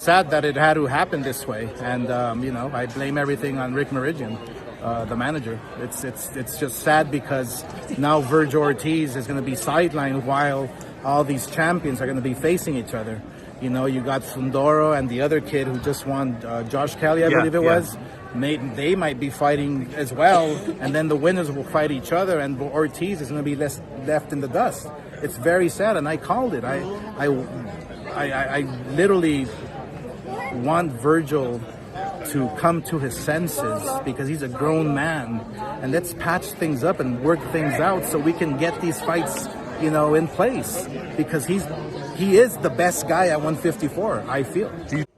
Sad that it had to happen this way, and I blame everything on Rick Meridian, the manager. It's just sad because now Vergil Ortiz is going to be sidelined while all these champions are going to be facing each other. You got Fundoro and the other kid who just won, Josh Kelly, I believe it was. They might be fighting as well, and then the winners will fight each other, and Ortiz is going to be left in the dust. It's very sad, and I called it. I literally want Vergil to come to his senses because he's a grown man, and let's patch things up and work things out so we can get these fights, in place, because he is the best guy at 154, I feel.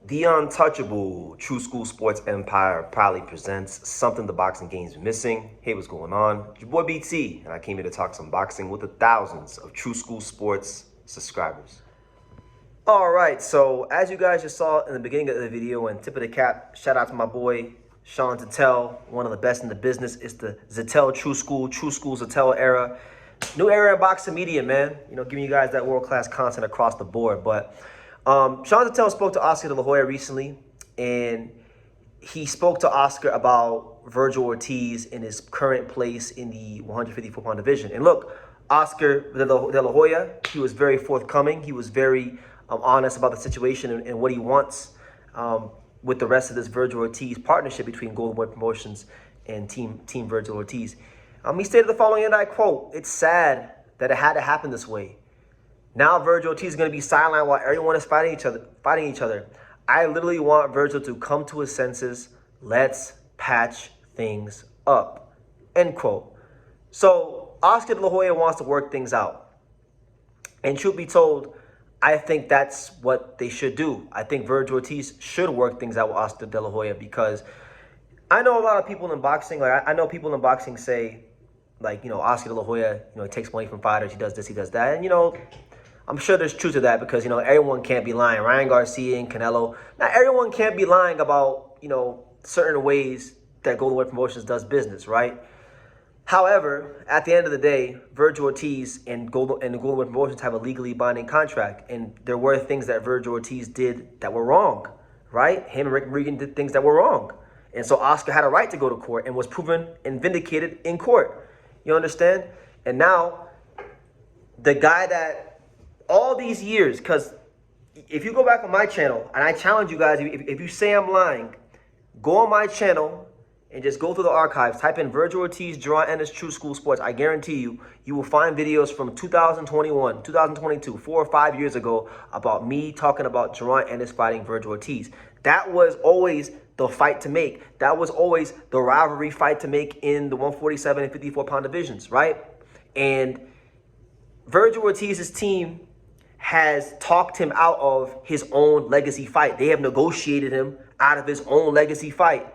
The untouchable True School Sports Empire proudly presents something the boxing game's missing. Hey, what's going on? It's your boy BT, and I came here to talk some boxing with the thousands of True School Sports subscribers. All right, so as you guys just saw in the beginning of the video and tip of the cap, shout out to my boy Sean Zattel, one of the best in the business. It's the Zattel True School Zattel era. New era of boxing media, man. Giving you guys that world-class content across the board. But Sean Zattel spoke to Oscar de la Hoya recently, and he spoke to Oscar about Vergil Ortiz in his current place in the 154-pound division. And look, Oscar de la Hoya, he was very forthcoming. He was very honest about the situation and what he wants with the rest of this Vergil Ortiz partnership between Golden Boy Promotions and Team Vergil Ortiz. He stated the following, and I quote, "It's sad that it had to happen this way. Now Vergil Ortiz is going to be sidelined while everyone is fighting each other. I literally want Vergil to come to his senses. Let's patch things up." End quote. So Oscar de la Hoya wants to work things out. And truth be told, I think that's what they should do. I think Vergil Ortiz should work things out with Oscar de la Hoya, because I know a lot of people in boxing, I know people in boxing say, Oscar de la Hoya, he takes money from fighters, he does this, he does that. And, I'm sure there's truth to that, because, everyone can't be lying. Ryan Garcia and Canelo, not everyone can't be lying about, certain ways that Golden Boy Promotions does business, right? However, at the end of the day, Vergil Ortiz and the Golden Boy Promotions have a legally binding contract, and there were things that Vergil Ortiz did that were wrong, right? Him and Rick Meridian did things that were wrong. And so Oscar had a right to go to court and was proven and vindicated in court. You understand? And now, the guy that all these years, because if you go back on my channel, and I challenge you guys, if you say I'm lying, go on my channel and just go through the archives. Type in Vergil Ortiz, Jerron Ennis, True School Sports. I guarantee you will find videos from 2021, 2022, 4 or 5 years ago about me talking about Jerron Ennis fighting Vergil Ortiz. That was always the fight to make. That was always the rivalry fight to make in the 147 and 54-pound divisions, right? And Vergil Ortiz's team has talked him out of his own legacy fight. They have negotiated him out of his own legacy fight.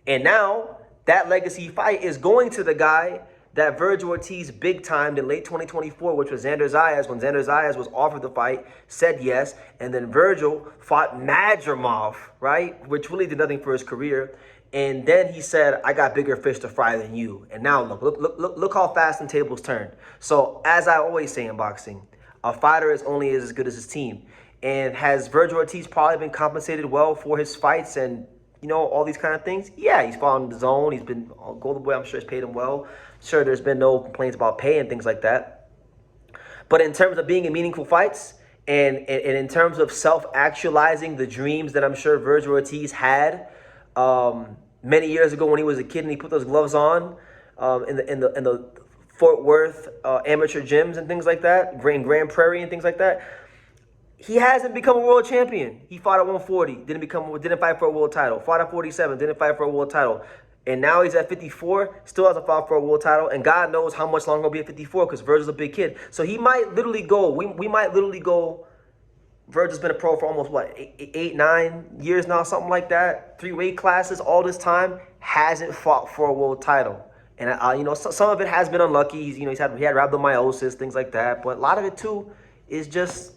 And now that legacy fight is going to the guy that Vergil Ortiz big-timed in late 2024, which was Xander Zayas. When Xander Zayas was offered the fight, said yes, and then Vergil fought Madrimov, right, which really did nothing for his career. And then he said, "I got bigger fish to fry than you." And now look how fast the tables turned. So as I always say in boxing, a fighter is only as good as his team. And has Vergil Ortiz probably been compensated well for his fights and all these kind of things? Yeah, he's fought in the zone. He's been Golden Boy. I'm sure has paid him well. Sure, there's been no complaints about pay and things like that. But in terms of being in meaningful fights and in terms of self-actualizing the dreams that I'm sure Vergil Ortiz had many years ago when he was a kid and he put those gloves on in the Fort Worth amateur gyms and things like that, Grand Prairie and things like that. He hasn't become a world champion. He fought at 140, didn't fight for a world title. Fought at 47, didn't fight for a world title. And now he's at 54, still hasn't fought for a world title. And God knows how much longer he'll be at 54 because Vergil's a big kid. So he might literally go, we might literally go, Vergil's been a pro for almost, what, 8, 9 years now, something like that. 3 weight classes, all this time, hasn't fought for a world title. And, some of it has been unlucky. He had rhabdomyosis, things like that. But a lot of it, too, is just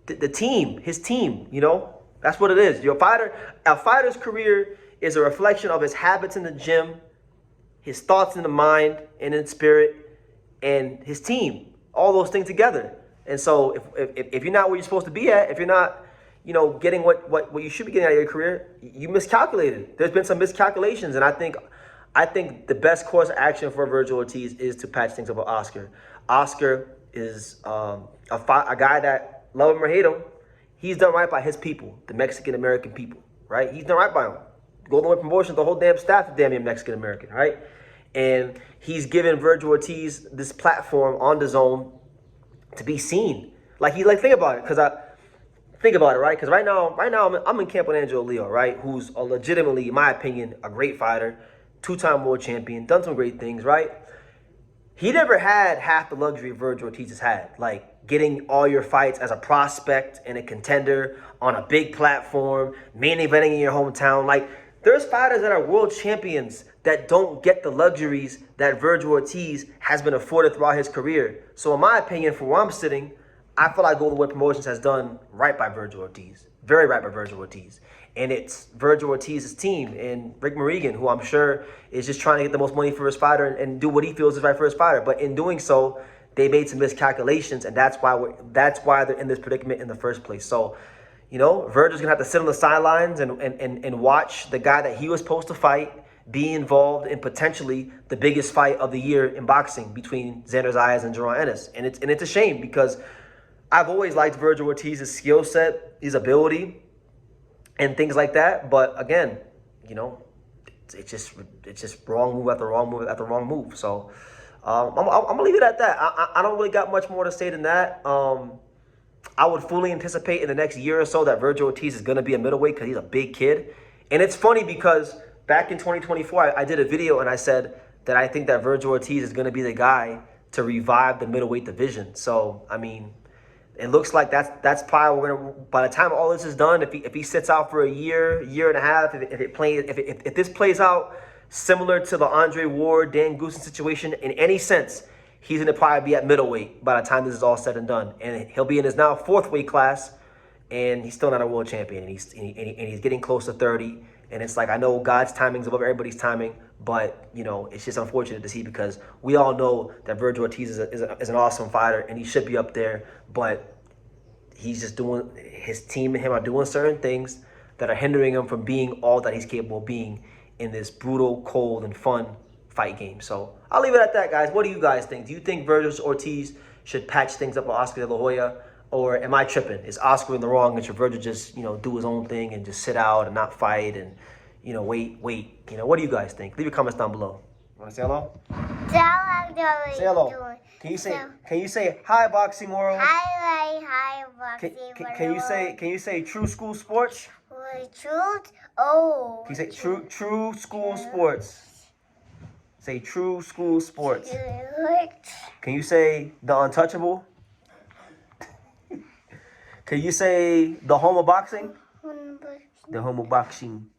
the team, his team, That's what it is. A fighter's career is a reflection of his habits in the gym, his thoughts in the mind and in spirit, and his team. All those things together. And so if you're not where you're supposed to be at, if you're not, getting what you should be getting out of your career, you miscalculated. There's been some miscalculations, and I think the best course of action for Vergil Ortiz is to patch things up with Oscar. Oscar is a guy that, love him or hate him, he's done right by his people, the Mexican American people, right? He's done right by them. Golden Boy Promotions, the whole damn staff is damn near Mexican American, right? And he's given Vergil Ortiz this platform on the zone to be seen. Think about it, right? Because right now I'm in camp with Angelo Leo, right? Who's legitimately, in my opinion, a great fighter, 2-time world champion, done some great things, right? He never had half the luxury Vergil Ortiz has had, like getting all your fights as a prospect and a contender on a big platform, main eventing in your hometown. Like, there's fighters that are world champions that don't get the luxuries that Vergil Ortiz has been afforded throughout his career. So in my opinion, for where I'm sitting, I feel like Golden Boy Promotions has done right by Vergil Ortiz. Very right by Vergil Ortiz. And it's Vergil Ortiz's team and Rick Marigan, who I'm sure is just trying to get the most money for his fighter and do what he feels is right for his fighter. But in doing so, they made some miscalculations, and that's why they're in this predicament in the first place. So, Vergil's gonna have to sit on the sidelines and watch the guy that he was supposed to fight be involved in potentially the biggest fight of the year in boxing between Xander Zayas and Jerron Ennis. And it's a shame, because I've always liked Vergil Ortiz's skill set, his ability, and things like that. But again, it's just wrong move after wrong move after wrong move. So I'm gonna leave it at that. I don't really got much more to say than that. I would fully anticipate in the next year or so that Vergil Ortiz is gonna be a middleweight, because he's a big kid. And it's funny because back in 2024, I did a video and I said that I think that Vergil Ortiz is gonna be the guy to revive the middleweight division. So I mean, it looks like that's probably by the time all this is done, if he sits out for a year and a half, if this plays out similar to the Andre Ward, Dan Goosen situation in any sense, he's gonna probably be at middleweight by the time this is all said and done, and he'll be in his now 4th weight class, and he's still not a world champion, and he's getting close to 30. And it's like, I know God's timing's above everybody's timing, but, it's just unfortunate to see, because we all know that Vergil Ortiz is an awesome fighter, and he should be up there, but he's just doing, his team and him are doing certain things that are hindering him from being all that he's capable of being in this brutal, cold, and fun fight game. So I'll leave it at that, guys. What do you guys think? Do you think Vergil Ortiz should patch things up with Oscar De La Hoya? Or am I tripping? Is Oscar in the wrong and should Vergil just, do his own thing and just sit out and not fight and, wait? What do you guys think? Leave your comments down below. Want to say hello? Say hello. Can you say hi, Boxing World? Hi, Boxing World. Can you say True School Sports? Truth? Oh. Can you say True School Sports? Say True School Sports. Can you say The Untouchable? Can you say the home of boxing? The home of boxing.